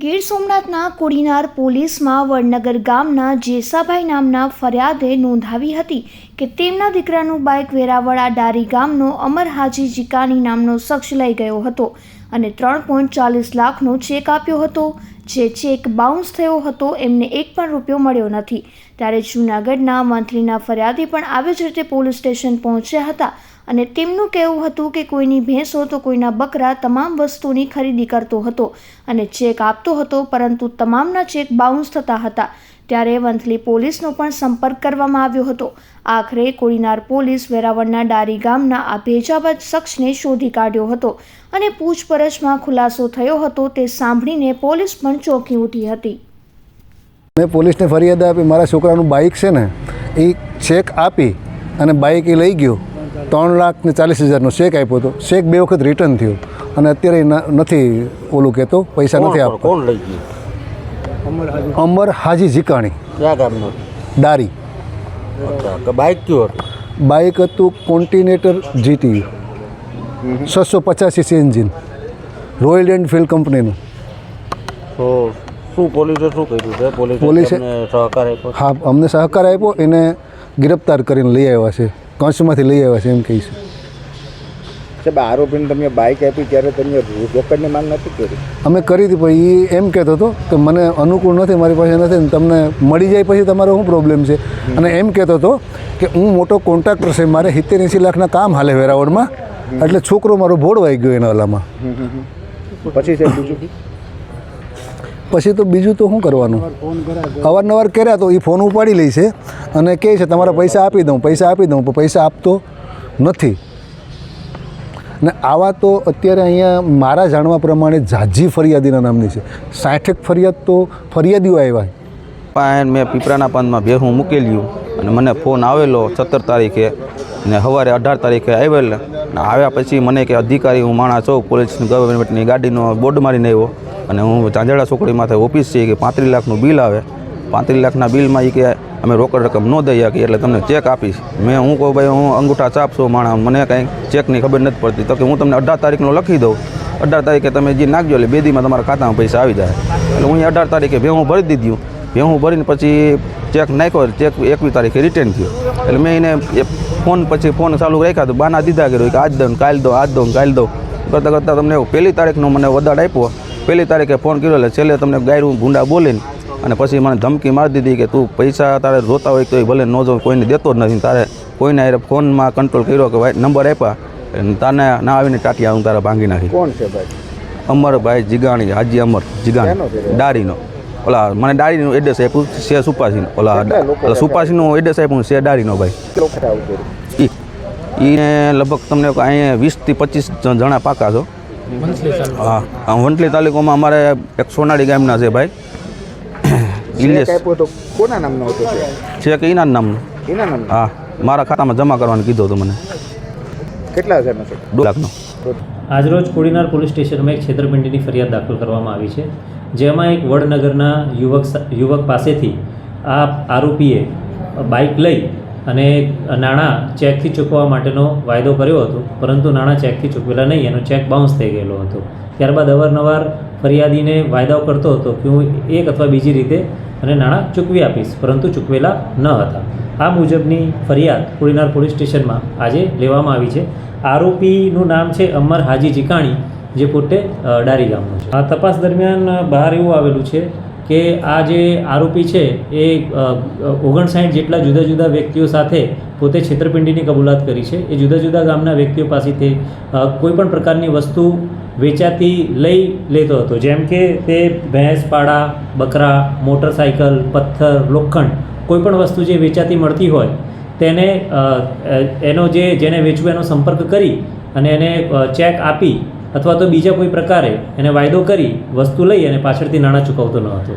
ગીર સોમનાથના કોડીનાર પોલીસમાં વડનગર ગામના જેસાભાઈ નામના ફરિયાદે નોંધાવી હતી કે તેમના દીકરાનું બાઇક વેરાવળ ડારી ગામનો અમર હાજી જીકાની નામનો શખ્સ લઈ ગયો હતો અને 3.40 લાખનો ચેક આપ્યો હતો, જે ચેક બાઉન્સ થયો હતો. એમને એક પણ રૂપિયો મળ્યો નથી. ત્યારે જૂનાગઢના મંત્રીના ફરિયાદી પણ આવી જ રીતે પોલીસ સ્ટેશન પહોંચ્યા હતા અને તેમનું કહેવું હતું કે કોઈની ભેંસો તો કોઈના બકરા તમામ વસ્તુની ખરીદી કરતો હતો અને ચેક આપતો હતો, પરંતુ તમામના ચેક બાઉન્સ થતા હતા. ત્યારે વંથલી પોલીસનો પણ સંપર્ક કરવામાં આવ્યો હતો. આખરે કોડીનાર પોલીસ વેરાવળના ડારી ગામના આ ભેજાબાજ શખ્સને શોધી કાઢ્યો હતો અને પૂછપરછમાં ખુલાસો થયો હતો. તે સાંભળીને પોલીસ પણ ચોંકી ઉઠી હતી. મેં પોલીસને ફરિયાદ આપી, મારા છોકરાનું બાઇક છે ને એ ચેક આપી અને બાઇક એ લઈ ગયો. 3,40,000નો ચેક આપ્યો હતો. ચેક 2 વખત રિટર્ન થયો અને અત્યારે નથી ઓલું કહેતો પૈસા નથી આપતા. કોણ લઈ ગયું? અમર હાજી જીકાણી, ક્યાં ગામનો? ડારી. બાઇક કયું હતું? બાઇક હતું કોન્ટિનેટર GT 650cc engine, royal Enfield કંપનીનું. તો શું પોલીસે શું કર્યું છે? પોલીસે સહકાર આપ્યો? હા, અમને સહકાર આપ્યો. એને ગિરફ્તાર કરીને લઈ આવ્યા છે, કંસમાંથી લઈ આવ્યા છે એમ કહે છે. સાહેબ, આરોપીને તમે બાઇક આપી ત્યારે તમે રોકડની માંગ નથી કરી? અમે કરી હતી, પણ એ એમ કહેતો હતો કે મને અનુકૂળ નથી, મારી પાસે નથી ને તમને મળી જાય પછી તમારો શું પ્રોબ્લેમ છે. અને એમ કહેતો હતો કે હું મોટો કોન્ટ્રાક્ટર છે, મારે 70-80 લાખના કામ હાલે વેરાવળમાં, એટલે છોકરો મારો ભોળવાઈ ગયો એના ઓલામાં. પછી સાહેબ બીજું? પછી તો બીજું તો શું કરવાનું, અવારનવાર કર્યા તો એ ફોન ઉપાડી લે છે અને કહે છે તમારા પૈસા આપી દઉં, પણ પૈસા આપતો નથી. ને આવા તો અત્યારે અહીંયા મારા જાણવા પ્રમાણે ઝાઝી ફરિયાદીના નામની છે. 60 ફરિયાદ તો ફરિયાદીઓ આવ્યા. પણ મેં પીપળાના પાંદમાં ભેહું મૂકેલું અને મને ફોન આવેલો 17 તારીખે ને સવારે 18 તારીખે આવેલા. આવ્યા પછી મને કે અધિકારી હું માણસ છું, પોલીસ ગવર્મેન્ટની ગાડીનો બોર્ડ મારીને આવ્યો અને હું ઝાંઝડા ચોકડી માથે ઓફિસ છે કે 35 લાખનું બિલ આવે. 35 લાખના બિલમાં એ કે અમે રોકડ રકમ ન દઈ શકીએ એટલે તમને ચેક આપીશ. હું કહું ભાઈ હું અંગૂઠા ચાપ છું માણસ, મને કાંઈ ચેકની ખબર નથી પડતી. તો કે હું તમને 18 તારીખનો લખી દઉં, 18 તારીખે તમે જે નાખજો એટલે 2 દીમાં તમારા ખાતામાં પૈસા આવી જાય. એટલે હું 18 તારીખે ભેહું ભરી દીધું. ભેહું ભરીને પછી ચેક નાખ્યો, ચેક 21 તારીખે રિટર્ન થયો. એટલે મેં એને ફોન ચાલુ રાખ્યા તો બાના દીધા કર્યો કે આજ દઉં કાલ દો, આજ દઉં કાલ દો કરતાં કરતાં તમને 1 તારીખનો મને વધાર આપ્યો. 1 તારીખે ફોન કર્યો એટલે છેલ્લે તમને ગાયરું ભૂંડા બોલીને અને પછી મને ધમકી મારી દીધી કે તું પૈસા તારે જોતા હોય તો ભલે ન જો, કોઈને દેતો જ નથી. તારે કોઈને ફોનમાં કંટ્રોલ કર્યો કે ભાઈ નંબર આપ્યા તાને ના આવીને ટાટિયા હું તારા ભાંગી નાખી. કોણ છે ભાઈ? અમરભાઈ જીગાણી, હાજી અમર જીગાણી, ડારીનો. ઓલા મને ડારીનું એડ્રેસ આપ્યું છે સુપાસીનું, ઓલા સુપાસીનું એડ્રેસ આપ્યું છે ડારીનો ભાઈ. એને લગભગ તમને અહીંયા 20 થી 25 જણા પાકા છો. હા, વંથલી તાલુકામાં અમારે એક સોનાડી ગામના છે ભાઈ. કોના નામનો હતો છે કે એના નામનું? એના નામનો? હા, મારા ખાતામાં જમા કરવાનું કીધું હતું મને. કેટલા હજારનો છે? 2 લાખનો. આજરોજ કોડીનાર પોલીસ સ્ટેશનમાં એક છેતરપિંડીની ફરિયાદ દાખલ કરવામાં આવી છે, જેમાં એક વડનગરના યુવક પાસેથી આ આરોપીએ બાઇક લઈ અને નાણાં ચેકથી ચૂકવવા માટેનો વાયદો કર્યો હતો, પરંતુ નાણાં ચેકથી ચૂકવેલા નહીં, એનો ચેક બાઉન્સ થઈ ગયેલો હતો. ત્યારબાદ અવારનવાર ફરિયાદીને વાયદાઓ કરતો હતો કે હું એક અથવા બીજી રીતે અને નાણાં ચૂકવી આપીશ, પરંતુ ચૂકવેલા ન હતા. આ મુજબની ફરિયાદ કોડીનાર પોલીસ સ્ટેશનમાં આજે લેવામાં આવી છે. આરોપીનું નામ છે અમર હાજી જીકાણી, જે પોતે ડારી ગામનો છે. આ તપાસ દરમિયાન બહાર એવું આવેલું છે કે આ જે આરોપી છે એ 59 જેટલા જુદા જુદા વ્યક્તિઓ સાથે પોતે છેતરપિંડીની કબૂલાત કરી છે. એ જુદા જુદા ગામના વ્યક્તિઓ પાસેથી કોઈપણ પ્રકારની વસ્તુ વેચાતી લઈ લેતો હતો, જેમ કે તે ભેંસ, પાડા, બકરા, મોટરસાઇકલ, પથ્થર, લોખંડ, કોઈપણ વસ્તુ જે વેચાતી મળતી હોય તેને જેને વેચવું એનો સંપર્ક કરી અને એને ચેક આપી અથવા તો બીજા કોઈ પ્રકારે એને વાયદો કરી વસ્તુ લઈ અને પાછળથી નાણાં ચૂકવતો ન હતો.